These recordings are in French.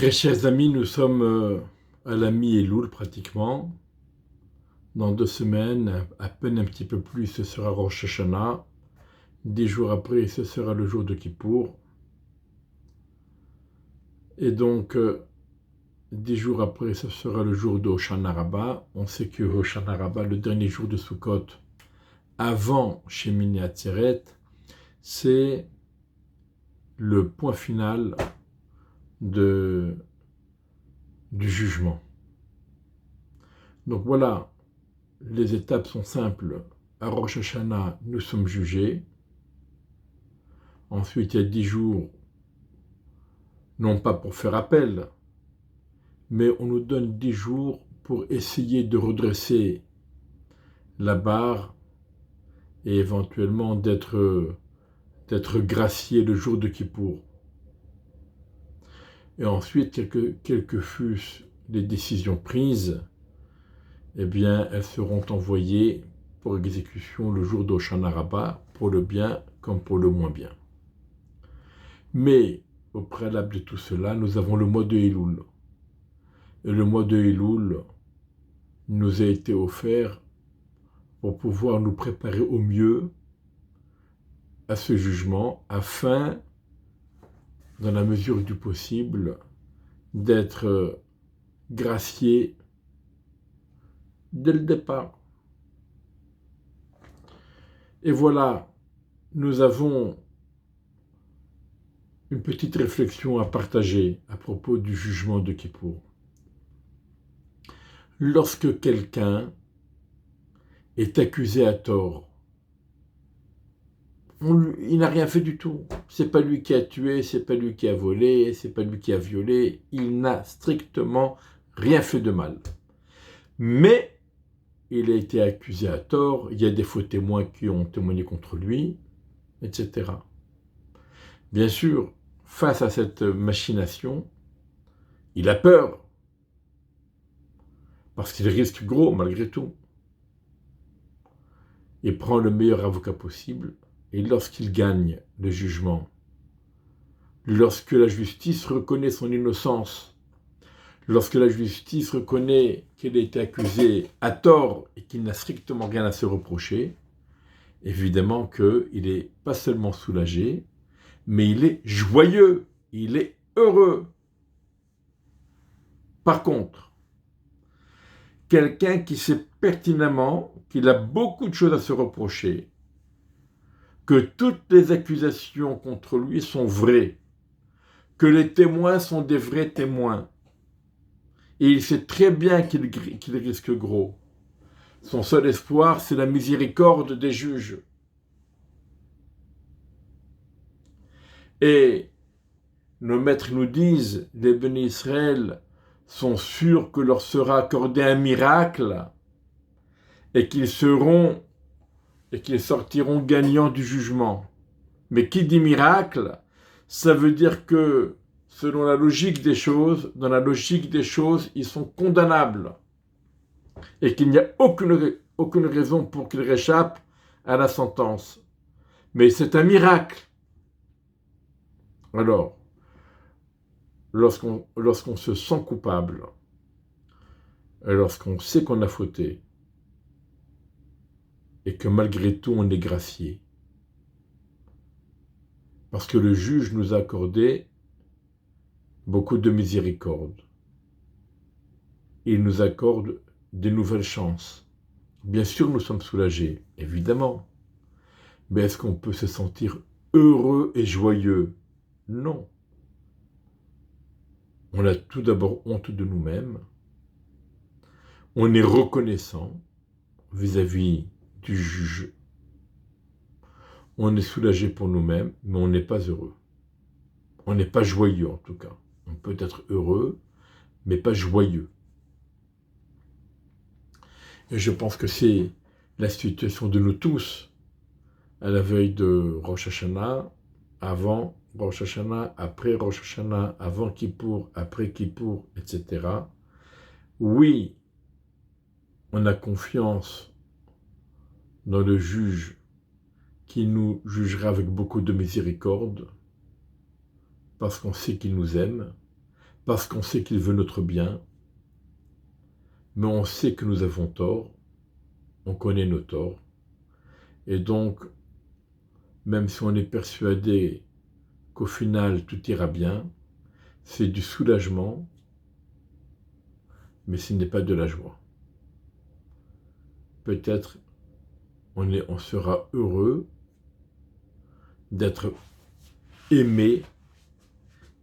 Très chers amis, nous sommes à la mi-Elul pratiquement. Dans 2 semaines, à peine un petit peu plus, ce sera Rosh Hashanah. 10 jours après, ce sera le jour de Kippour. Et donc, 10 jours après, ce sera le jour de Hoshana Rabbah. On sait que Hoshana Rabbah, le dernier jour de Sukkot, avant Shemini Atzeret, c'est le point final du jugement. Donc voilà, les étapes sont simples. À Rosh Hashanah, nous sommes jugés. Ensuite, il y a 10 jours, non pas pour faire appel, mais on nous donne 10 jours pour essayer de redresser la barre et éventuellement d'être gracié le jour de Kippour. Et ensuite, quelles que fussent les décisions prises, eh bien, elles seront envoyées pour exécution le jour d'Hoshana Rabbah, pour le bien comme pour le moins bien. Mais, au préalable de tout cela, nous avons le mois de Elul. Et le mois de Elul nous a été offert pour pouvoir nous préparer au mieux à ce jugement, afin, dans la mesure du possible, d'être graciés dès le départ. Et voilà, nous avons une petite réflexion à partager à propos du jugement de Kippour. Lorsque quelqu'un est accusé à tort, il n'a rien fait du tout. C'est pas lui qui a tué, c'est pas lui qui a volé, c'est pas lui qui a violé. Il n'a strictement rien fait de mal. Mais il a été accusé à tort, il y a des faux témoins qui ont témoigné contre lui, etc. Bien sûr, face à cette machination, il a peur, parce qu'il risque gros malgré tout. Il prend le meilleur avocat possible, et lorsqu'il gagne le jugement, lorsque la justice reconnaît son innocence, lorsque la justice reconnaît qu'il a été accusé à tort et qu'il n'a strictement rien à se reprocher, évidemment qu'il n'est pas seulement soulagé, mais il est joyeux, il est heureux. Par contre, quelqu'un qui sait pertinemment qu'il a beaucoup de choses à se reprocher, que toutes les accusations contre lui sont vraies, que les témoins sont des vrais témoins, et il sait très bien qu'il risque gros. Son seul espoir, c'est la miséricorde des juges. Et nos maîtres nous disent, les bénis Israël sont sûrs que leur sera accordé un miracle et qu'ils sortiront gagnants du jugement. Mais qui dit miracle, ça veut dire que, selon la logique des choses, dans la logique des choses, ils sont condamnables et qu'il n'y a aucune raison pour qu'ils réchappent à la sentence. Mais c'est un miracle. Alors, lorsqu'on se sent coupable, et lorsqu'on sait qu'on a fauté, et que malgré tout on est gracié, parce que le juge nous a accordé beaucoup de miséricorde. Il nous accorde des nouvelles chances. Bien sûr, nous sommes soulagés, évidemment. Mais est-ce qu'on peut se sentir heureux et joyeux? Non. On a tout d'abord honte de nous-mêmes. On est reconnaissant vis-à-vis du juge. On est soulagé pour nous-mêmes, mais on n'est pas heureux. On n'est pas joyeux en tout cas. On peut être heureux, mais pas joyeux. Et je pense que c'est la situation de nous tous, à la veille de Rosh Hashanah, avant Rosh Hashanah, après Rosh Hashanah, avant Kippour, après Kippour, etc. Oui, on a confiance dans le juge qui nous jugera avec beaucoup de miséricorde, parce qu'on sait qu'il nous aime, parce qu'on sait qu'il veut notre bien, mais on sait que nous avons tort, on connaît nos torts, et donc, même si on est persuadé qu'au final tout ira bien, c'est du soulagement, mais ce n'est pas de la joie. Peut-être on sera heureux d'être aimé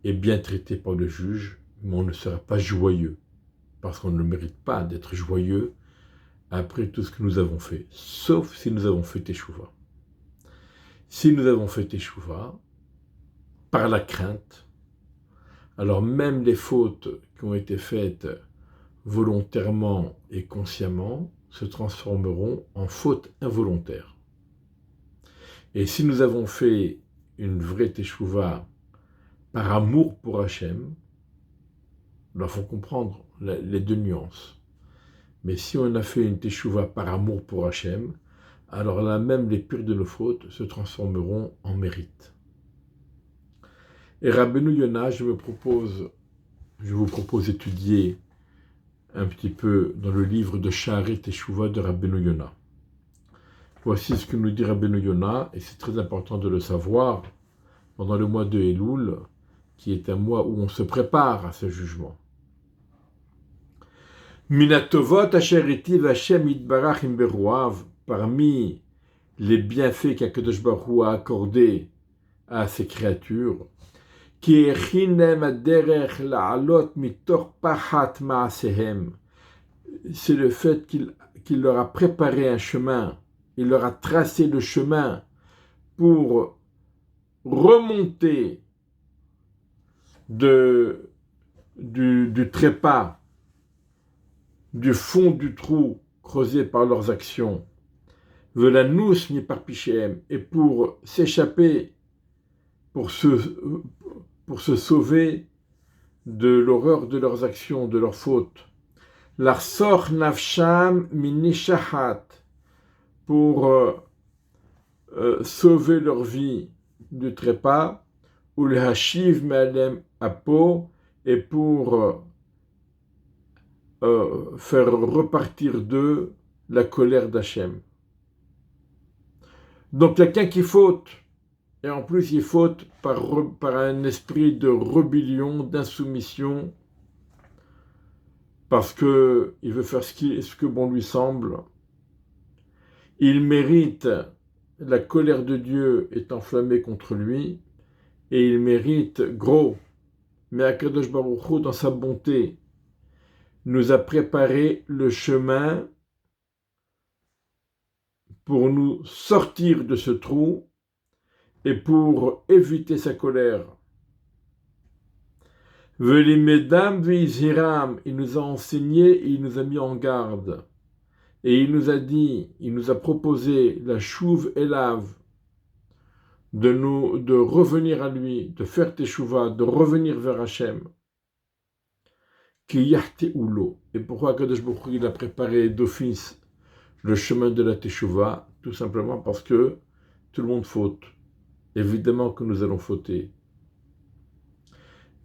et bien traité par le juge, mais on ne sera pas joyeux, parce qu'on ne mérite pas d'être joyeux après tout ce que nous avons fait, sauf si nous avons fait teshuva. Si nous avons fait teshuva, par la crainte, alors même les fautes qui ont été faites volontairement et consciemment se transformeront en fautes involontaires. Et si nous avons fait une vraie teshuva par amour pour Hachem, il faut comprendre les deux nuances. Mais si on a fait une teshuva par amour pour Hachem, alors là même les pires de nos fautes se transformeront en mérite. Et Rabbeinu Yonah, je vous propose d'étudier un petit peu dans le livre de Sha'arei Teshuva de Rabbeinu Yonah. Voici ce que nous dit Rabbeinu Yonah, et c'est très important de le savoir, pendant le mois de Elul, qui est un mois où on se prépare à ce jugement. Minatovot asher hitiv Hashem yitbarach im beruav, parmi les bienfaits qu'Akadosh Baruch Hu a accordés à ses créatures, qui echinem aderech la'alot mitor pachat ma'asehem, c'est le fait qu'il leur a préparé un chemin, il leur a tracé le chemin pour remonter du trépas, du fond du trou creusé par leurs actions, velanous mi par pichem, et pour s'échapper, pour se sauver de l'horreur de leurs actions, de leurs fautes. L'arsor nafsham minishahat, pour sauver leur vie du trépas, ou le hashiv me'alem apo, et pour faire repartir d'eux la colère d'Hachem. Donc quelqu'un qui faute, et en plus il faute par un esprit de rébellion, d'insoumission, parce qu'il veut faire ce que bon lui semble, il mérite, la colère de Dieu est enflammée contre lui, et il mérite gros. Mais Akadosh Baruch Hu, dans sa bonté, nous a préparé le chemin pour nous sortir de ce trou et pour éviter sa colère. Velimedam vizhiram, il nous a enseigné et il nous a mis en garde. Et il nous a dit, il nous a proposé la chouve elav, de revenir à lui, de faire teshuva, de revenir vers Hachem. Ki yahte ulo. Et pourquoi Kadosh Baruch Hu, il a préparé d'office le chemin de la teshuva? Tout simplement parce que tout le monde faute. Évidemment que nous allons fauter.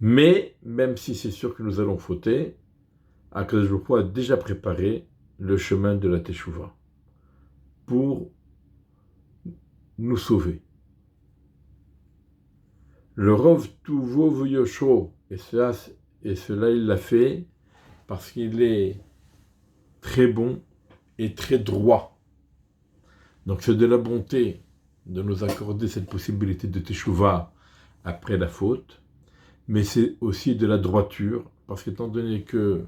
Mais, même si c'est sûr que nous allons fauter, Akadosh Baruch Hu a déjà préparé le chemin de la teshuva pour nous sauver. Le Rov Tuvo V'Yosho, et cela il l'a fait parce qu'il est très bon et très droit. Donc c'est de la bonté de nous accorder cette possibilité de teshuva après la faute, mais c'est aussi de la droiture, parce qu'étant donné que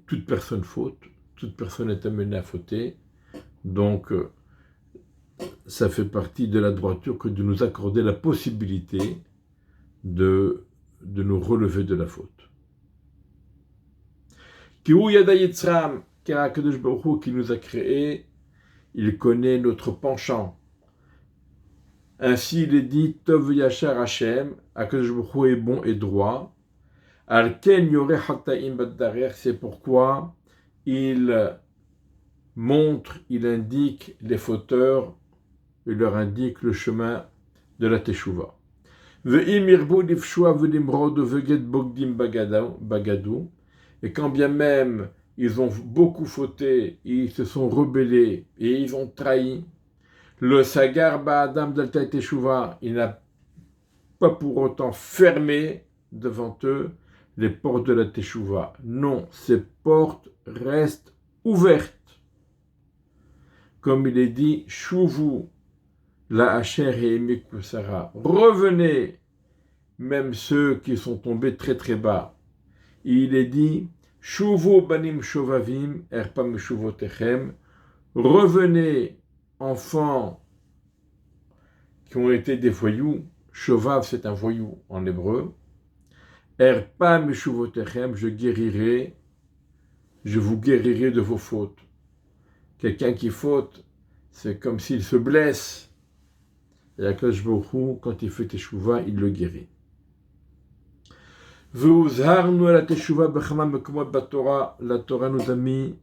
toute personne faute, toute personne est amenée à fauter, donc ça fait partie de la droiture que de nous accorder la possibilité de nous relever de la faute. Car Akadosh Baruch Hu qui nous a créés, il connaît notre penchant. Ainsi il est dit Tov Yashar Hashem, Akadosh Baruch Hu est bon et droit. Alken Yoreh Hataim Baddarer, c'est pourquoi il montre, il indique les fauteurs, il leur indique le chemin de la Teshuvah. Ve'im irbu lifshua ve'limrod ve'get bogdim bagadou. Et quand bien même ils ont beaucoup fauté, ils se sont rebellés et ils ont trahi, le sagar ba'adam d'alta teshuva, il n'a pas pour autant fermé devant eux les portes de la teshuva. Non, ces portes restent ouvertes. Comme il est dit, Shuvu la Hacher et Emikusara. Revenez, même ceux qui sont tombés très très bas. Il est dit, Shuvu banim shovavim, erpam shuvotechem. Revenez, enfants qui ont été des voyous. Shovav, c'est un voyou en hébreu. Erpam shuvotechem, je vous guérirai de vos fautes. Quelqu'un qui faute, c'est comme s'il se blesse. Et Akadosh Baruch Hu, quand il fait teshuva, il le guérit. La Torah nous a mis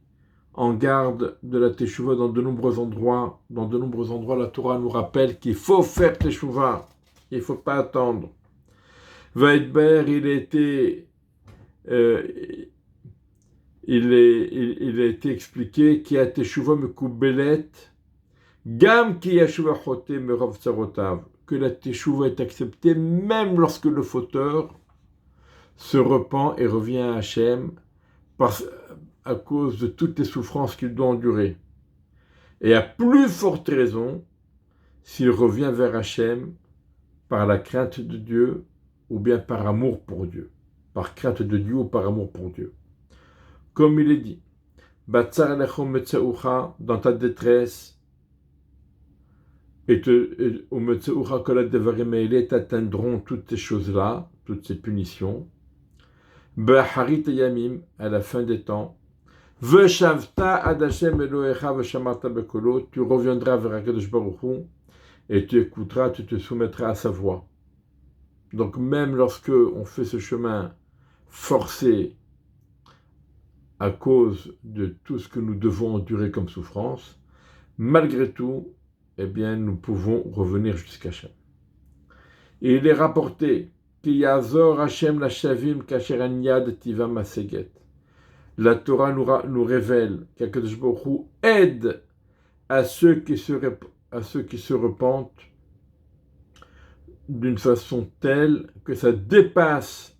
en garde de la teshuva dans de nombreux endroits. Dans de nombreux endroits, la Torah nous rappelle qu'il faut faire teshuva. Il ne faut pas attendre. Vaidber, il a été expliqué qu'il y a teshuva mekubelet, gam ki yashuva chote merov tsarotav, que la teshuva est acceptée même lorsque le fauteur se repent et revient à Hachem à cause de toutes les souffrances qu'il doit endurer. Et à plus forte raison s'il revient vers Hachem par la crainte de Dieu ou bien par amour pour Dieu. Par crainte de Dieu ou par amour pour Dieu. Comme il est dit, Batsar lechom metzaoucha, dans ta détresse, et au metzaoucha kolat devarim eile, t'atteindront toutes ces choses-là, toutes ces punitions. Be'harit yamim, à la fin des temps. Ve'shavta ad Hashem Elohecha ve'shamarta bekolo, tu reviendras vers Akadosh Baruch Hu, et tu écouteras, tu te soumettras à sa voix. Donc même lorsque on fait ce chemin forcé, à cause de tout ce que nous devons endurer comme souffrance, malgré tout, eh bien, nous pouvons revenir jusqu'à Hachem. Et il est rapporté qu'il y a Azor Hachem la Shavim Kasher Anyad Tiva Maseget. La Torah nous révèle qu'Akadosh Baruch Hu aide à ceux qui se repentent d'une façon telle que ça dépasse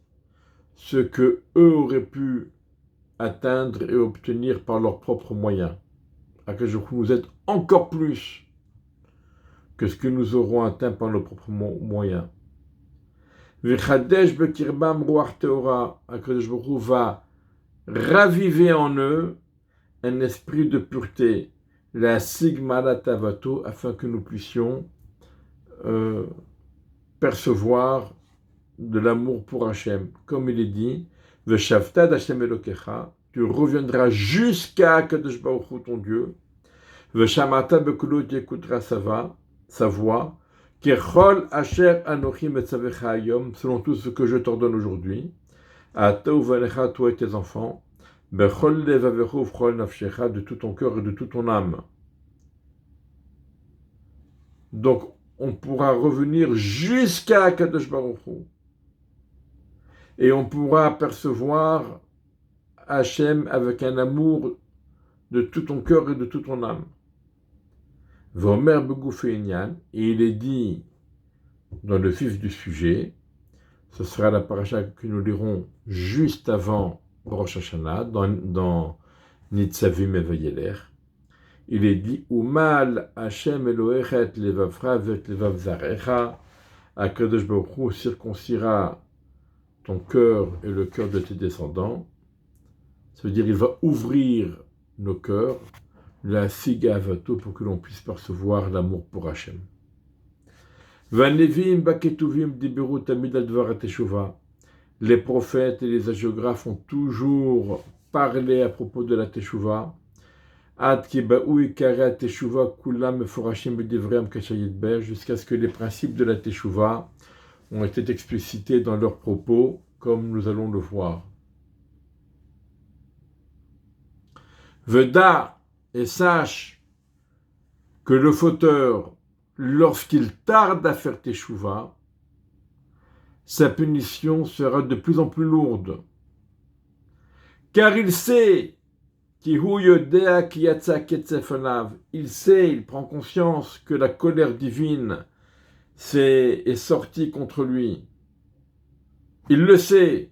ce que eux auraient pu atteindre et obtenir par leurs propres moyens. Akadosh Baruch Hu nous aide encore plus que ce que nous aurons atteint par nos propres moyens. V'chadesh bekirbam ruach teora, Akadosh Baruch Hu va raviver en eux un esprit de pureté, la sigma la tavato, afin que nous puissions percevoir de l'amour pour Hachem. Comme il est dit, Veshavta d'Hachem Elokecha, tu reviendras jusqu'à Akadosh Baruch Hu ton Dieu. Veshamata bekulo, tu écouteras sa voix. Kechol asher anochi metzavecha hayom, selon tout ce que je t'ordonne aujourd'hui. Ata uvanecha, toi et tes enfants. Bechol levavecho ufchol nafshecha, de tout ton cœur et de toute ton âme. Donc, on pourra revenir jusqu'à Akadosh Baruch Hu. Et on pourra apercevoir Hachem avec un amour de tout ton cœur et de toute ton âme. Vomer begoufé inyan, et il est dit dans le vif du sujet, ce sera la paracha que nous lirons juste avant Rosh Hashanah, dans Nitzavim et Vayeler. Il est dit Umal Hachem Elohecha et levavra vet levav zarecha, Akadosh Baruch Hu circoncira ton cœur et le cœur de tes descendants. Ça veut dire il va ouvrir nos cœurs, la sigavato, pour que l'on puisse percevoir l'amour pour Hachem. Vanevim baketuvim diberu tamid al dvar hateshuva. Les prophètes et les hagiographes ont toujours parlé à propos de la teshuva. Ad ki ba'u ikare teshuva kulam meforashim b'divreim kashayidber, jusqu'à ce que les principes de la teshuva ont été explicités dans leurs propos, comme nous allons le voir. Veda, et sache que le fauteur, lorsqu'il tarde à faire teshuva, sa punition sera de plus en plus lourde. Car il sait, il sait, il prend conscience que la colère divine est sortie contre lui. Il le sait.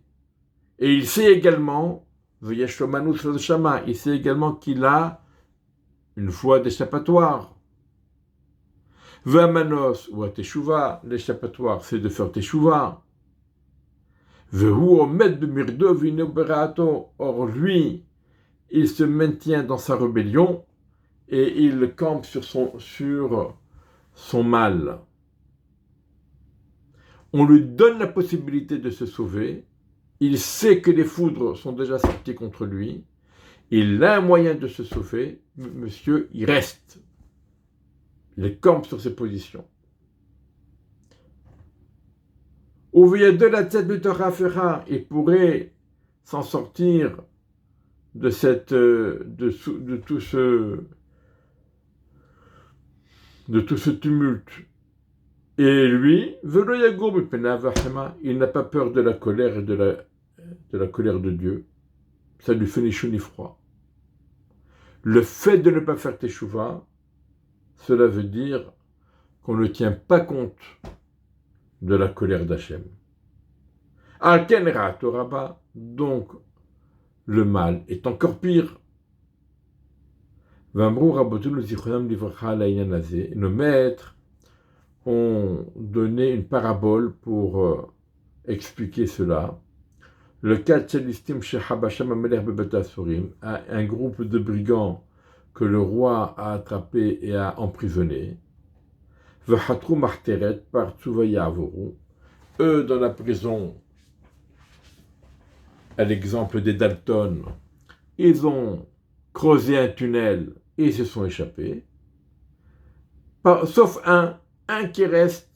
Et il sait également, il sait également qu'il a une voie d'échappatoire. V'amanos ou teshuva, l'échappatoire, c'est de faire teshuva. Or lui, il se maintient dans sa rébellion et il campe sur son mal. On lui donne la possibilité de se sauver. Il sait que les foudres sont déjà sorties contre lui. Il a un moyen de se sauver. Monsieur, il reste. Il campe sur ses positions. De la tête de Torah, il pourrait s'en sortir de tout ce tumulte. Et lui, il n'a pas peur de la colère et de la colère de Dieu. Ça lui fait ni chaud ni froid. Le fait de ne pas faire teshuva, cela veut dire qu'on ne tient pas compte de la colère d'Hachem. Donc, le mal est encore pire. Nos maîtres ont donné une parabole pour expliquer cela. Le cas de Tchelistim chez Habasham Amelech Bebatasurim, un groupe de brigands que le roi a attrapé et a emprisonné. V'hatru marteret par Tsuvaya Avoru. Eux, dans la prison, à l'exemple des Dalton, ils ont creusé un tunnel et ils se sont échappés. Sauf un qui reste,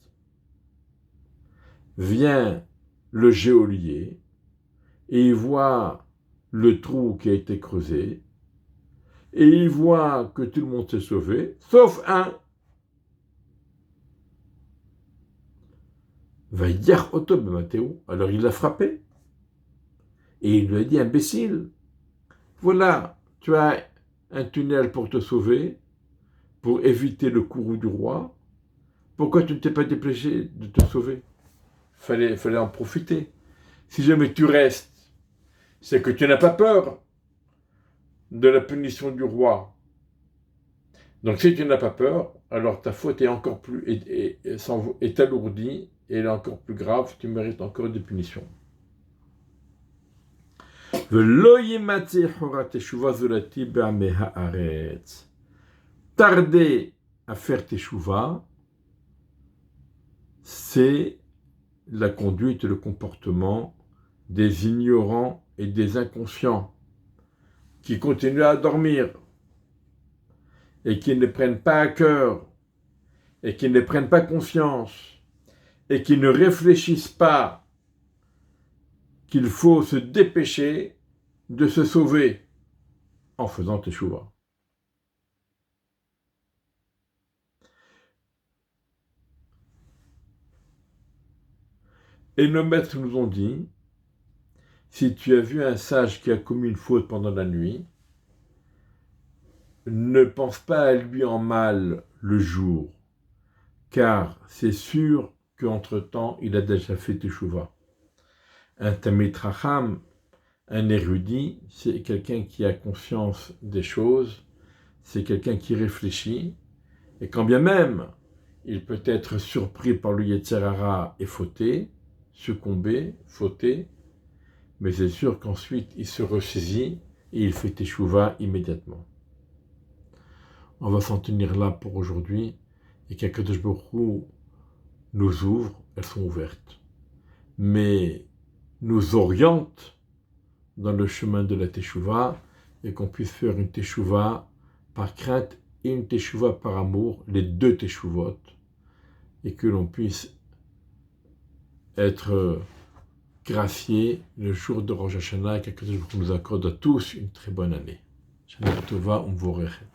vient le geôlier et il voit le trou qui a été creusé et il voit que tout le monde s'est sauvé, sauf un. Alors il l'a frappé et il lui a dit: imbécile, voilà, tu as un tunnel pour te sauver, pour éviter le courroux du roi. Pourquoi tu ne t'es pas dépêché de te sauver? Fallait en profiter. Si jamais tu restes, c'est que tu n'as pas peur de la punition du roi. Donc si tu n'as pas peur, alors ta faute est encore plus est alourdie et elle est encore plus grave, tu mérites encore des punitions. Tarder à faire teshuva, c'est la conduite et le comportement des ignorants et des inconscients qui continuent à dormir et qui ne prennent pas à cœur et qui ne prennent pas conscience et qui ne réfléchissent pas qu'il faut se dépêcher de se sauver en faisant teshuva. Et nos maîtres nous ont dit, si tu as vu un sage qui a commis une faute pendant la nuit, ne pense pas à lui en mal le jour, car c'est sûr qu'entre-temps, il a déjà fait teshuva. Un Talmid Chacham, un érudit, c'est quelqu'un qui a conscience des choses, c'est quelqu'un qui réfléchit, et quand bien même il peut être surpris par le Yetzer Hara et fauter, succomber, fauter, mais c'est sûr qu'ensuite il se ressaisit et il fait teshuva immédiatement. On va s'en tenir là pour aujourd'hui et qu'Akadosh Baruch Hu nous ouvre, elles sont ouvertes, mais nous oriente dans le chemin de la teshuva et qu'on puisse faire une teshuva par crainte et une teshuva par amour, les deux teshuvot, et que l'on puisse être gracié le jour de Rosh Hashanah et qu'Akadosh Baruch Hu nous accorde à tous une très bonne année. Shana Tova Umvorechet.